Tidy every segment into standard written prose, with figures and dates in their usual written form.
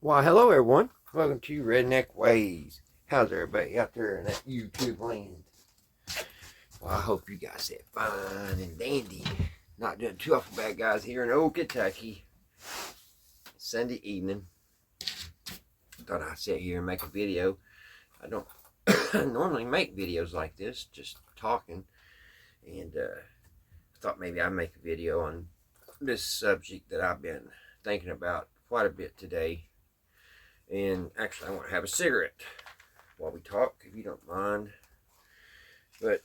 Well, hello everyone. Welcome to Redneck Ways. How's everybody out there in that YouTube land? Well, I hope you guys had fine and dandy. Not doing too awful bad, guys, here in old Kentucky. Sunday evening. Thought I'd sit here and make a video. I don't normally make videos like this, just talking. And I thought maybe I'd make a video on this subject that I've been thinking about quite a bit today. And actually, I want to have a cigarette while we talk, if you don't mind. But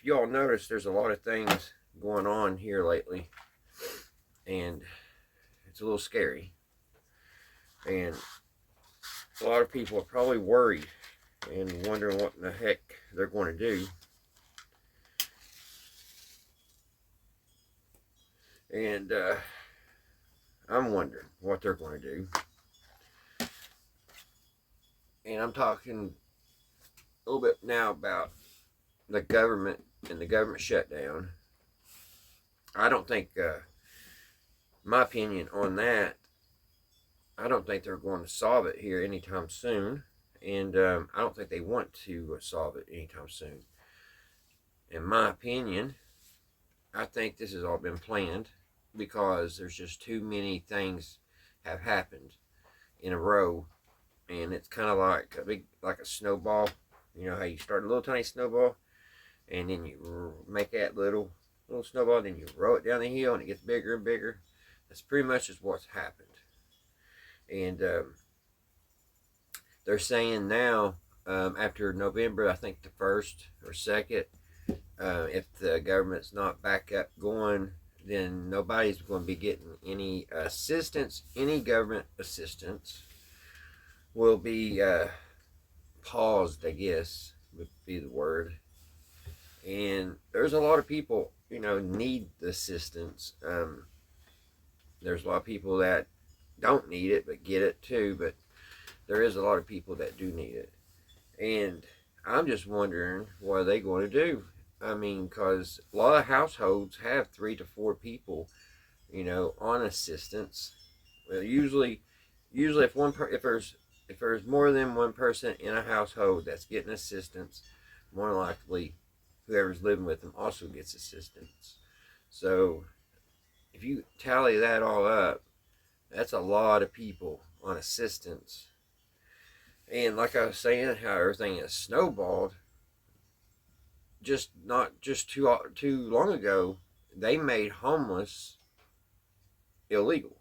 y'all notice there's a lot of things going on here lately, and it's a little scary. And a lot of people are probably worried and wondering what in the heck they're going to do. And I'm wondering what they're going to do. And I'm talking a little bit now about the government and the government shutdown. I don't think, my opinion on that, I don't think they're going to solve it here anytime soon. And I don't think they want to solve it anytime soon. In my opinion, I think this has all been planned because there's just too many things have happened in a row. And it's kind of like a snowball. You know how you start a little tiny snowball, and then you make that little snowball, then you roll it down the hill, and it gets bigger and bigger. That's pretty much just what's happened. And they're saying now, after November, I think the 1st or 2nd, if the government's not back up going, then nobody's going to be getting any assistance, any government assistance will be paused, I guess, would be the word. And there's a lot of people, need the assistance. There's a lot of people that don't need it, but get it too. But there is a lot of people that do need it. And I'm just wondering what are they going to do? I mean, because a lot of households have 3 to 4 people, on assistance. Well, usually if there's more than one person in a household that's getting assistance, more likely whoever's living with them also gets assistance. So if you tally that all up, that's a lot of people on assistance. And like I was saying, how everything is snowballed, not just too long ago, they made homeless illegal.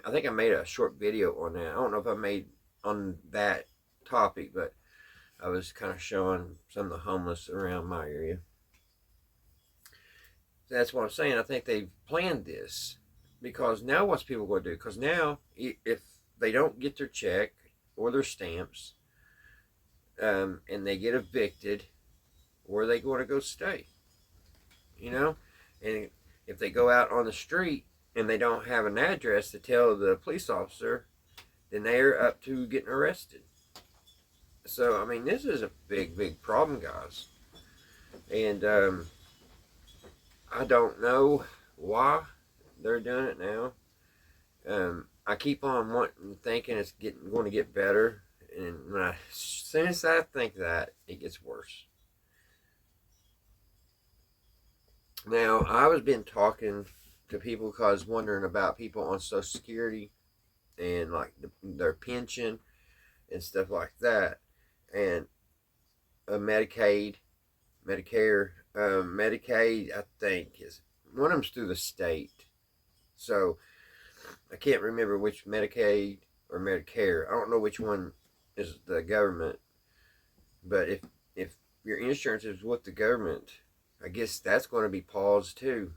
I think I made a short video on that. I don't know if I made on that topic, but I was kind of showing some of the homeless around my area. That's what I'm saying. I think they've planned this because now what's people going to do? Because now if they don't get their check or their stamps, and they get evicted, where are they going to go stay? And if they go out on the street and they don't have an address to tell the police officer, then they're up to getting arrested. So, I mean, this is a big, big problem, guys. And I don't know why they're doing it now. I keep on thinking it's going to get better. And as soon as I think that, it gets worse. Now, I was been talking to people because wondering about people on Social Security and like their pension and stuff like that, and Medicaid, Medicare, Medicaid. I think is one of them's through the state, so I can't remember which Medicaid or Medicare. I don't know which one is the government, but if your insurance is with the government, I guess that's going to be paused too.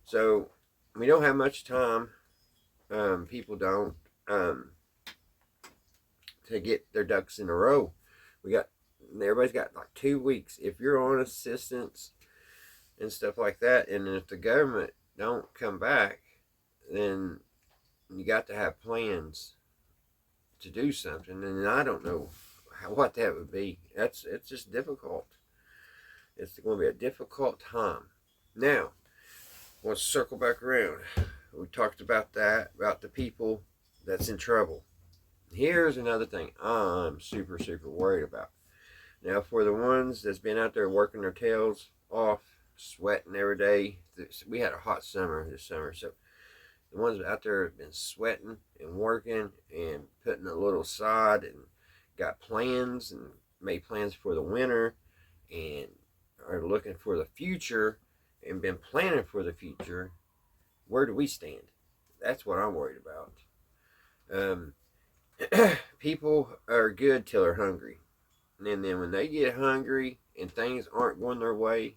So we don't have much time. People don't to get their ducks in a row. Everybody's got like 2 weeks. If you're on assistance and stuff like that, and if the government don't come back, then you got to have plans to do something. And I don't know what that would be. It's just difficult. It's going to be a difficult time. Now, let's circle back around. We talked about that, about the people that's in trouble. Here's another thing I'm super, super worried about. Now, for the ones that's been out there working their tails off, sweating every day, we had a hot summer this summer, so the ones out there have been sweating and working and putting a little aside and got plans and made plans for the winter and are looking for the future and been planning for the future. Where do we stand? That's what I'm worried about. People are good till they're hungry. And then when they get hungry and things aren't going their way,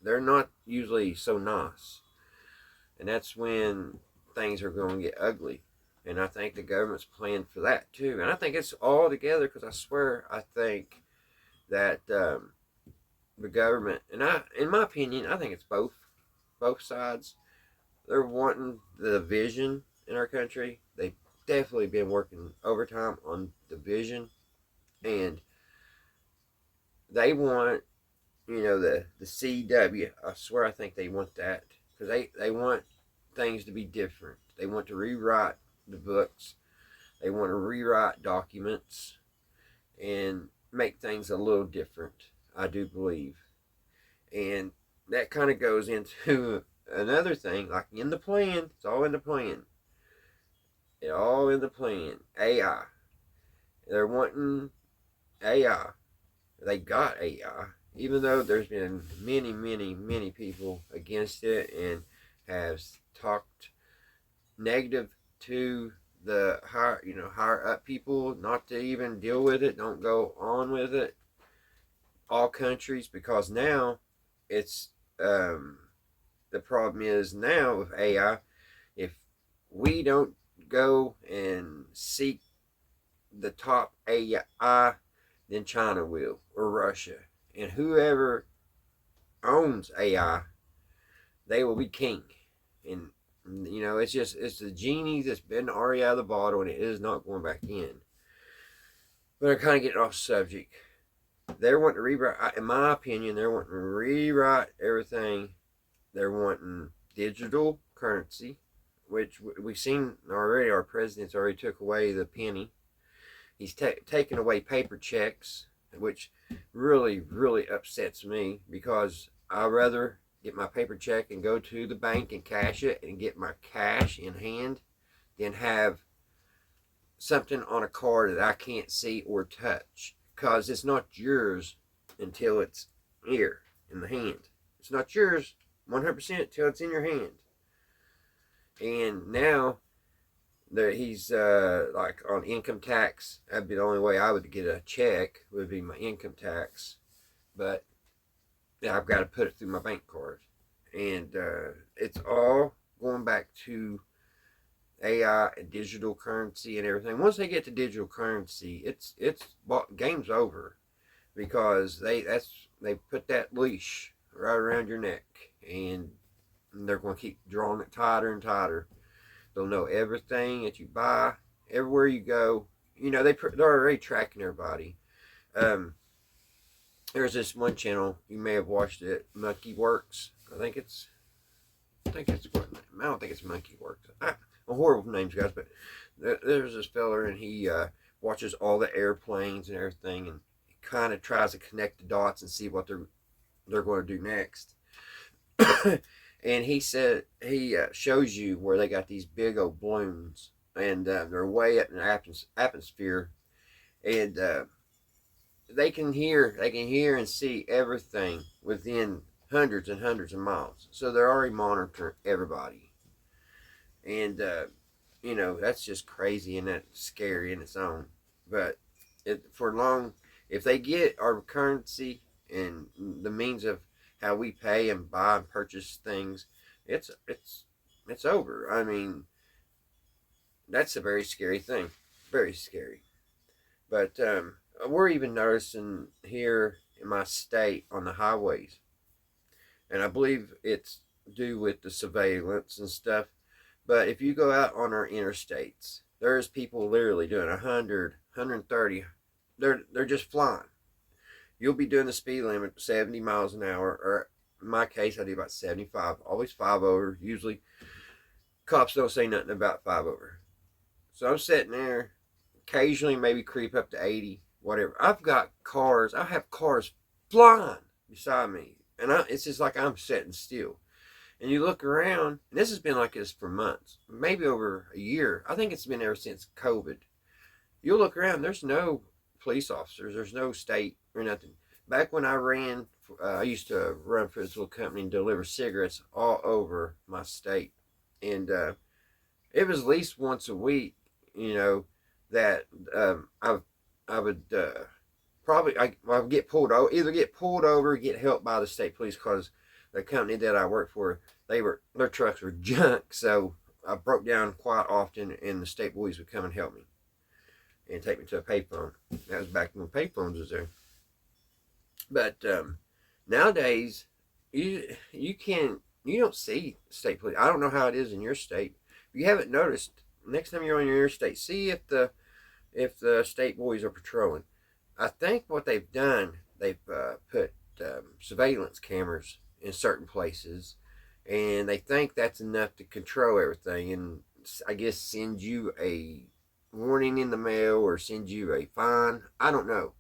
they're not usually so nice. And that's when things are going to get ugly. And I think the government's playing for that too. And I think it's all together, because I swear I think that the government, and in my opinion, I think it's both sides. They're wanting the vision in our country. They've definitely been working overtime on the vision, and they want, the CW. I swear I think they want that, because they want things to be different. They want to rewrite the books. They want to rewrite documents and make things a little different, I do believe. And that kind of goes into another thing, like in the plan. It's all in the plan. It's all in the plan. AI. They're wanting AI. They got AI, even though there's been many, many, many people against it and have talked negative to the higher up people, not to even deal with it, don't go on with it. All countries, because now it's the problem is now with AI, if we don't go and seek the top AI, then China will, or Russia, and whoever owns AI, they will be king. And it's the genie that's been already out of the bottle, and it is not going back in. But I'm kind of getting off subject. They're wanting to rewrite, in my opinion, they're wanting to rewrite everything. They're wanting digital currency, which we've seen already. Our president's already took away the penny. He's taken away paper checks, which really, really upsets me, because I'd rather get my paper check and go to the bank and cash it and get my cash in hand than have something on a card that I can't see or touch, because it's not yours until it's here in the hand. It's not yours 100% until it's in your hand. And now that he's like on income tax, that'd be the only way I would get a check, would be my income tax. But I've got to put it through my bank card. And it's all going back to AI and digital currency and everything. Once they get to digital currency, it's game's over, because they put that leash right around your neck, and they're going to keep drawing it tighter and tighter. They'll know everything that you buy, everywhere you go. They're already tracking everybody. There's this one channel, you may have watched it, Monkey Works. I don't think it's Monkey Works. Horrible names, guys, but there's this fella, and he watches all the airplanes and everything, and he kind of tries to connect the dots and see what they're going to do next. And he said he shows you where they got these big old balloons, and they're way up in the atmosphere, and they can hear and see everything within hundreds and hundreds of miles. So they're already monitoring everybody. And that's just crazy, and that's scary in its own. But if they get our currency and the means of how we pay and buy and purchase things, it's over. I mean, that's a very scary thing, very scary. But we're even noticing here in my state on the highways, and I believe it's due with the surveillance and stuff. But if you go out on our interstates, there's people literally doing 100, 130. They're just flying. You'll be doing the speed limit 70 miles an hour, or in my case, I do about 75. Always 5 over. Usually, cops don't say nothing about 5 over. So I'm sitting there, occasionally maybe creep up to 80, whatever. I have cars flying beside me. And it's just like I'm sitting still. And you look around, and this has been like this for months, maybe over a year. I think it's been ever since COVID. You'll look around, there's no police officers, there's no state or nothing. Back when I used to run for this little company and deliver cigarettes all over my state. And it was at least once a week, that I would I would get pulled over, either get pulled over or get helped by the state police, because the company that I worked for, their trucks were junk. So I broke down quite often, and the state boys would come and help me and take me to a payphone. That was back when payphones was there. But nowadays, you don't see state police. I don't know how it is in your state. If you haven't noticed, next time you're on your interstate, see if the state boys are patrolling. I think what they've done, they've put surveillance cameras in certain places, and they think that's enough to control everything, and I guess send you a warning in the mail or send you a fine. I don't know,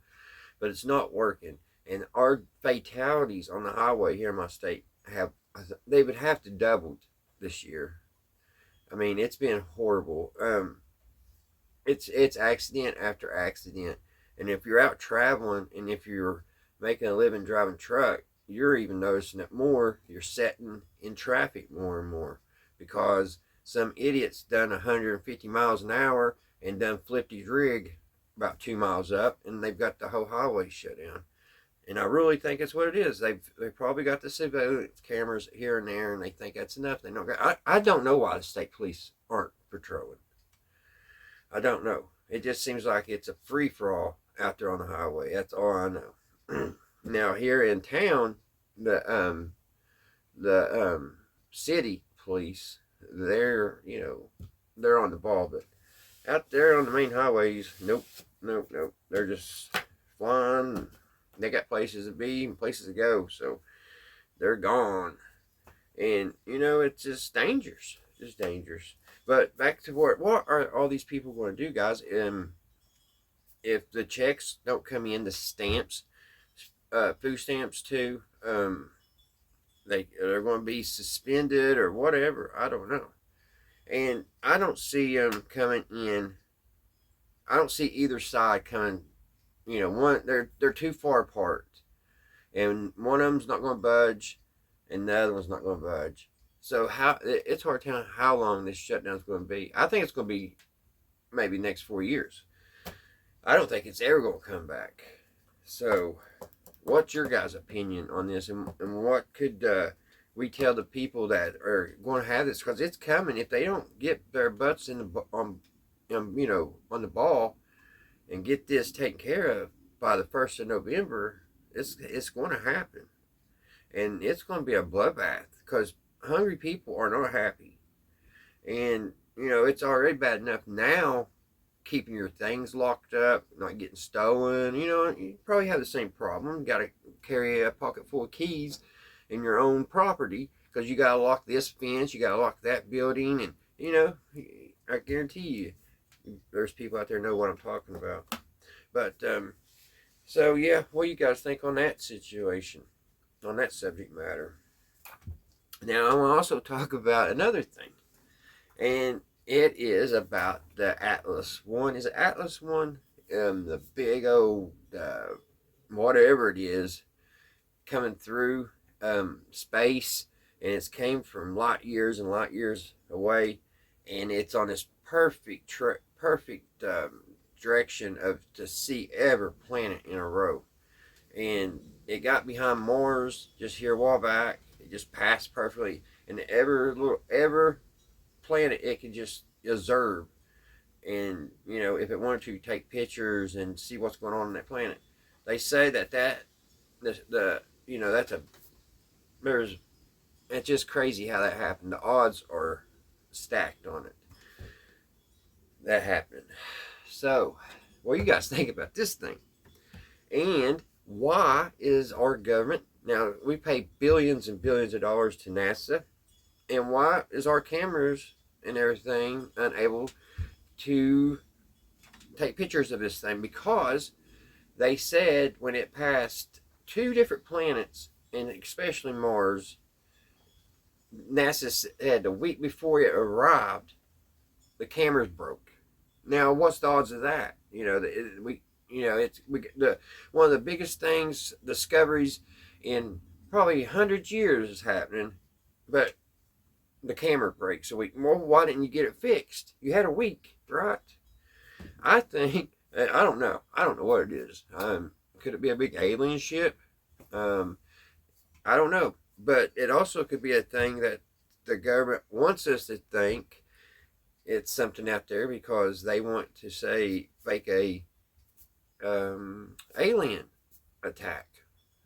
but it's not working. And our fatalities on the highway here in my state they would have to double this year. I mean, it's been horrible. It's accident after accident, and if you're out traveling and if you're making a living driving truck, you're even noticing it more. You're sitting in traffic more and more because some idiot's done 150 miles an hour and done flipped his rig about 2 miles up, and they've got the whole highway shut down. And I really think that's what it is. They've probably got the surveillance cameras here and there, and they think that's enough. They don't. I don't know why the state police aren't patrolling. I don't know. It just seems like it's a free for all out there on the highway. That's all I know. Now here in town, the city police, they're on the ball, but out there on the main highways, nope. They're just flying. They got places to be and places to go, so they're gone. And it's just dangerous. But back to what are all these people going to do, guys? If the checks don't come in, the stamps, food stamps too, they're going to be suspended or whatever. I don't know. And I don't see them coming in. I don't see either side coming. They're too far apart, and one of them's not going to budge, and the other one's not going to budge. So it's hard to tell how long this shutdown is going to be. I think it's going to be maybe next 4 years. I don't think it's ever going to come back. So, what's your guys' opinion on this, and what could we tell the people that are going to have this? Because it's coming. If they don't get their butts on the ball and get this taken care of by the 1st of November, it's going to happen. And it's going to be a bloodbath, because hungry people are not happy. And, it's already bad enough now keeping your things locked up, not getting stolen. You probably have the same problem. You got to carry a pocket full of keys in your own property, because you got to lock this fence, you got to lock that building, and, I guarantee you, there's people out there know what I'm talking about. But so yeah, what do you guys think on that situation, on that subject matter? Now I want to also talk about another thing, and it is about the Atlas One. Is it Atlas One? The big old whatever it is coming through space, and it's came from light years and light years away, and it's on this perfect direction to see every planet in a row. And it got behind Mars just here a while back. It just passed perfectly, and every planet it can just observe, and if it wanted to take pictures and see what's going on that planet. They say it's just crazy how that happened. The odds are stacked on it. That happened. So, what do you guys think about this thing? And why is our government, now we pay billions and billions of dollars to NASA, and why is our cameras and everything unable to take pictures of this thing, because they said when it passed 2 different planets, and especially Mars, NASA said a week before it arrived, the cameras broke. Now, what's the odds of that? One of the biggest things, discoveries in probably 100 years is happening, but the camera breaks a week. Well, why didn't you get it fixed? You had a week, right? I think, I don't know. I don't know what it is. Could it be a big alien ship? I don't know. But it also could be a thing that the government wants us to think it's something out there because they want to say fake a alien attack.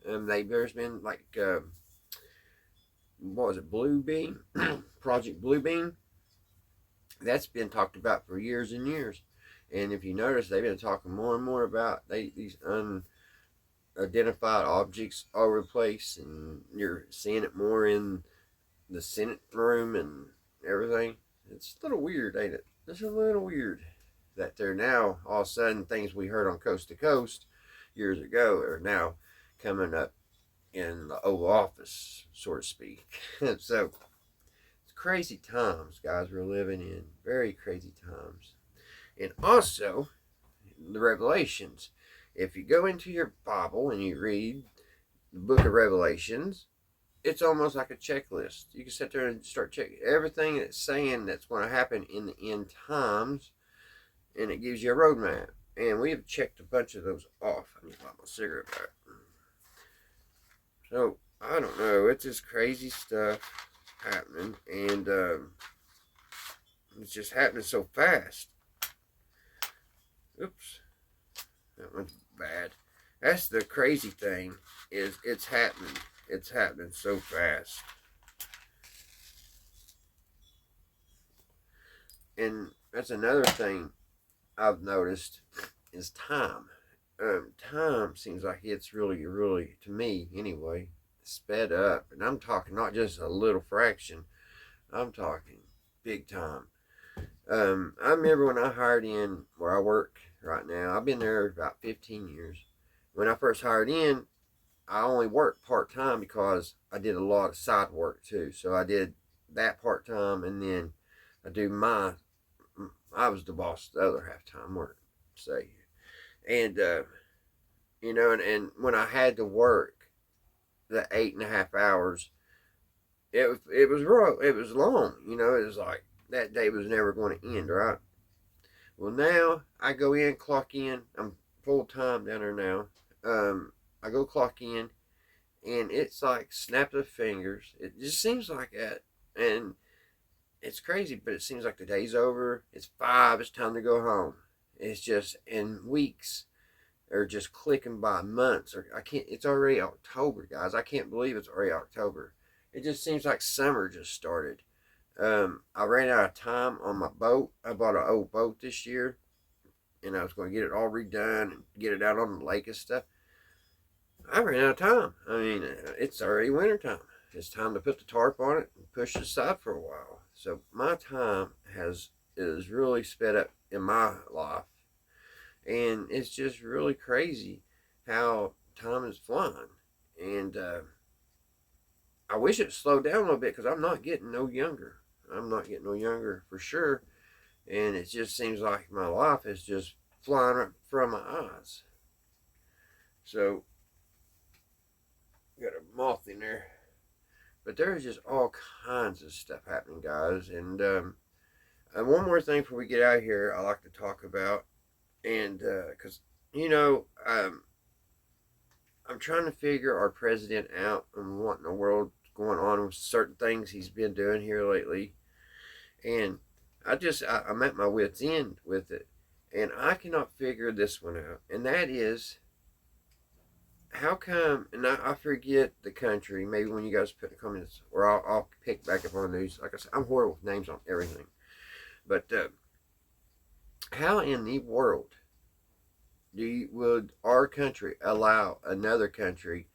There's been like what was it, Blue Beam, Project Blue Beam. That's been talked about for years and years. And if you notice, they've been talking more and more about these unidentified objects all over the place, and you're seeing it more in the Senate room and everything. It's a little weird, ain't it? It's a little weird that they're now, all of a sudden, things we heard on Coast to Coast years ago are now coming up in the Oval Office, so to speak. So, it's crazy times, guys, we're living in. Very crazy times. And also, the Revelations. If you go into your Bible and you read the book of Revelations, it's almost like a checklist. You can sit there and start checking everything it's saying that's going to happen in the end times, and it gives you a roadmap. And we have checked a bunch of those off. I need to light my cigarette back. So, I don't know. It's just crazy stuff happening, and it's just happening so fast. Oops. That one's bad. That's the crazy thing, is it's happening. It's happening so fast. And that's another thing I've noticed is time. Time seems like it's really, really, to me anyway, sped up. And I'm talking not just a little fraction. I'm talking big time. I remember when I hired in where I work right now. I've been there about 15 years. When I first hired in, I only worked part-time because I did a lot of side work too. So I did that part-time, and then I was the boss the other half-time work, say. And, and when I had to work the 8.5 hours, it was long, it was like that day was never going to end, right? Well, now I go in, clock in. I'm full-time down there now. I go clock in, and it's like snap of fingers. It just seems like that. And it's crazy, but it seems like the day's over. It's 5. It's time to go home. It's just, in weeks, or just clicking by months. It's already October, guys. I can't believe it's already October. It just seems like summer just started. I ran out of time on my boat. I bought an old boat this year, and I was going to get it all redone and get it out on the lake and stuff. I ran out of time. I mean, it's already winter time. It's time to put the tarp on it and push it aside for a while. So my time is really sped up in my life, and it's just really crazy how time is flying. And I wish it slowed down a little bit, because I'm not getting no younger. I'm not getting no younger for sure. And it just seems like my life is just flying up from my eyes. So, got a moth in there. But there's just all kinds of stuff happening, guys. And one more thing before we get out of here, I like to talk about. And because, I'm trying to figure our president out and what in the world going on with certain things he's been doing here lately. And I'm at my wit's end with it. And I cannot figure this one out. And that is, how come, and I forget the country, maybe when you guys put in the comments, or I'll pick back up on these. Like I said, I'm horrible with names on everything. But how in the world would our country allow another country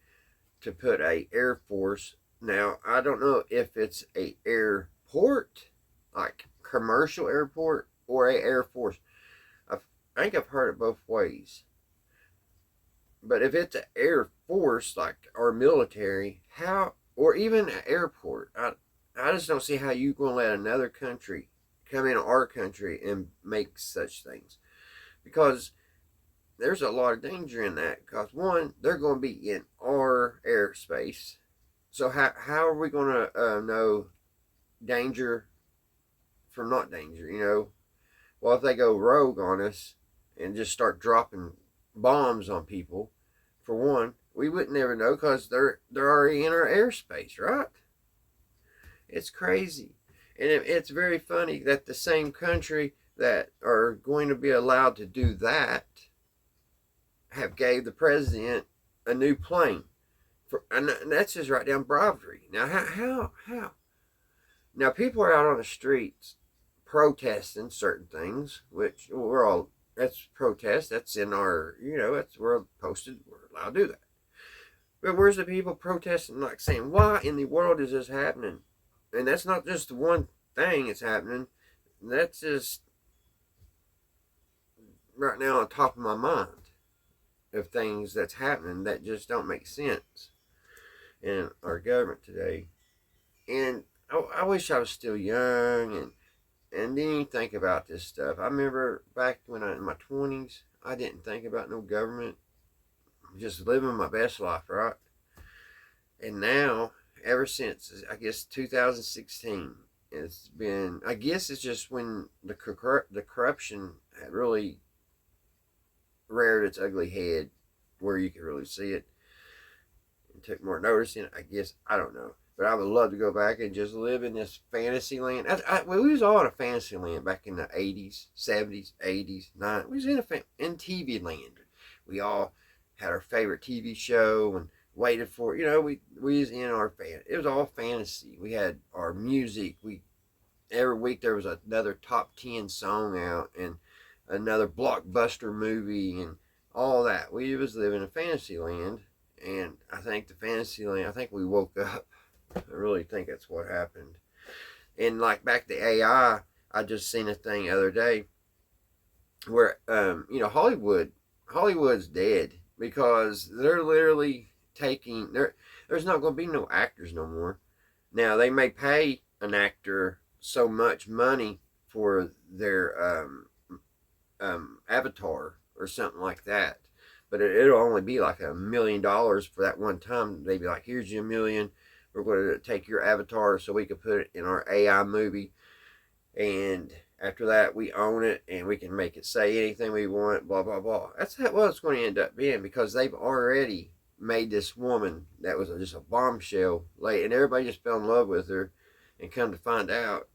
to put a Air Force? Now, I don't know if it's a airport, like commercial airport, or a Air Force. I think I've heard it both ways. But if it's an Air Force, like our military, how, or even an airport, I just don't see how you going to let another country come in our country and make such things. Because there's a lot of danger in that. Because one, they're going to be in our airspace. So how are we going to know danger from not danger, you know? Well, if they go rogue on us and just start dropping bombs on people, for one, we wouldn't ever know because they're already in our airspace, right? It's crazy. And it's very funny that the same country that are going to be allowed to do that have gave the president a new plane. And that's just right down bribery. Now, how? Now, people are out on the streets protesting certain things, which we're all, that's protest. That's in our, you know, that's, we're posted, we're allowed to do that. But where's the people protesting, like saying, why in the world is this happening? And that's not just one thing that's happening. That's just right now on top of my mind of things that's happening that just don't make sense in our government today. And I wish I was still young and didn't even think about this stuff. I remember back when I in my 20s, I didn't think about no government. Just living my best life, right? And now, ever since, I guess, 2016, it's been, I guess it's just when the corruption had really reared its ugly head where you could really see it and took more notice in it, I guess. I don't know. But I would love to go back and just live in this fantasy land. We was all in a fantasy land back in the 80s, 70s, 80s, 90s. We was in TV land. We all had our favorite TV show and waited for, you know, we was in our it was all fantasy. We had our music. Every week there was another top 10 song out and another blockbuster movie and all that. We was living in fantasy land, and I think the fantasy land, I think we woke up. I really think that's what happened. And like back to AI, I just seen a thing the other day where you know, Hollywood's dead because they're literally taking there's not going to be no actors no more. Now they may pay an actor so much money for their avatar or something like that, but it'll only be like $1 million for that one time. They'd be like, here's your $1 million. We're going to take your avatar so we can put it in our AI movie, and after that we own it and we can make it say anything we want, blah blah blah. That's what it's going to end up being, because they've already made this woman that was just a bombshell late, and everybody just fell in love with her, and come to find out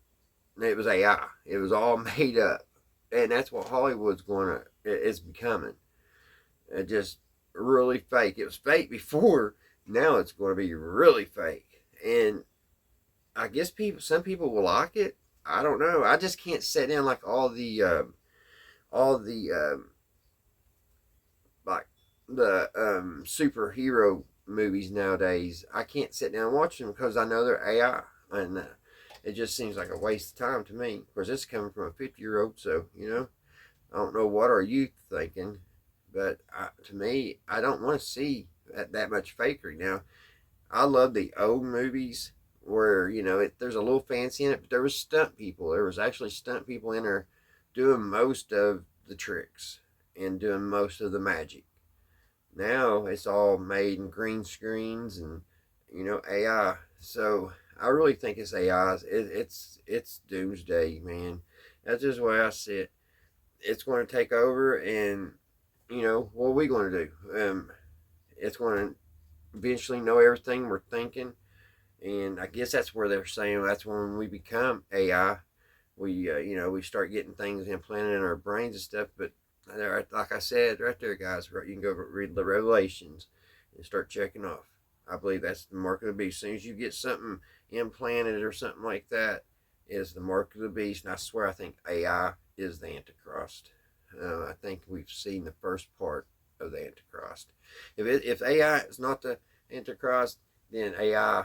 it was AI. It was all made up, and that's what Hollywood's it's becoming. It just really fake. It was fake before. Now it's going to be really fake, and I guess some people will like it. I don't know. I just can't sit down like all the like the superhero movies nowadays. I can't sit down and watch them because I know they're AI, and it just seems like a waste of time to me. Of course, this is coming from a 50-year-old, so you know, I don't know what our youth thinking, but to me, I don't want to see that much fakery. Now, I love the old movies where, you know, there's a little fancy in it, but there was stunt people. There was actually stunt people in there doing most of the tricks and doing most of the magic. Now it's all made in green screens and, you know, AI. So I really think it's AI. It's doomsday, man. That's just the way I see it. It's going to take over, and you know what are we going to do? It's going to eventually know everything we're thinking, and I guess that's where they're saying that's when we become AI. We you know, we start getting things implanted in our brains and stuff. But like I said right there, guys, you can go read the Revelations and start checking off. I believe that's the mark of the beast. As soon as you get something implanted or something like that, is the mark of the beast. And I swear, I think AI is the Antichrist. I think we've seen the first part of the Antichrist. If AI is not the Antichrist, then AI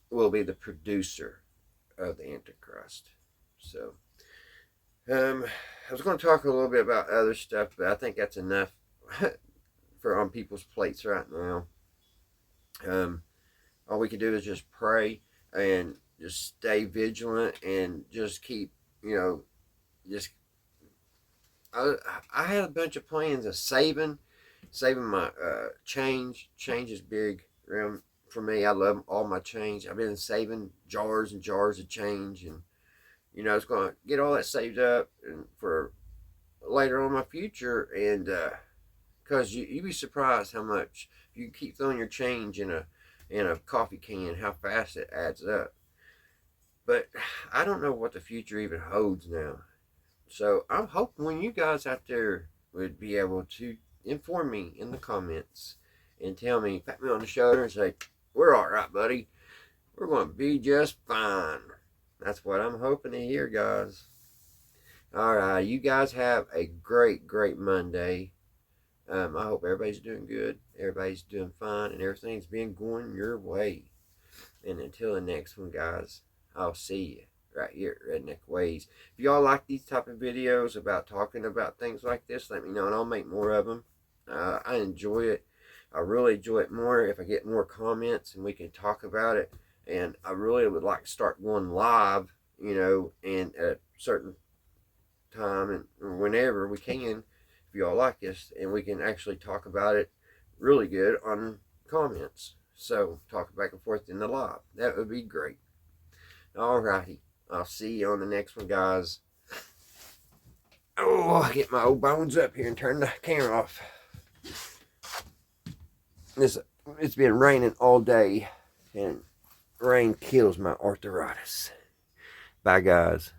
will be the producer of the Antichrist. So I was going to talk a little bit about other stuff, but I think that's enough for on people's plates right now. All we can do is just pray and just stay vigilant and just keep, you know, just. I had a bunch of plans of saving my change. Change is big for me. I love all my change. I've been saving jars and jars of change, and it's going to get all that saved up and for later on in my future. And because you be surprised how much you keep throwing your change in a coffee can, how fast it adds up. But I don't know what the future even holds now. So I'm hoping when you guys out there would be able to inform me in the comments and tell me, pat me on the shoulder and say, we're all right, buddy. We're going to be just fine. That's what I'm hoping to hear, guys. All right, you guys have a great, great Monday. I hope everybody's doing good, everybody's doing fine, and everything's been going your way. And until the next one, guys, I'll see you right here at Redneck Ways. If y'all like these type of videos about talking about things like this, let me know and I'll make more of them. I enjoy it. I really enjoy it more if I get more comments and we can talk about it. And I really would like to start going live, and at a certain time and whenever we can, if y'all like this, and we can actually talk about it really good on comments. So talk back and forth in the live. That would be great. Alrighty. I'll see you on the next one, guys. Oh, I get my old bones up here and turn the camera off. It's been raining all day, and rain kills my arthritis. Bye, guys.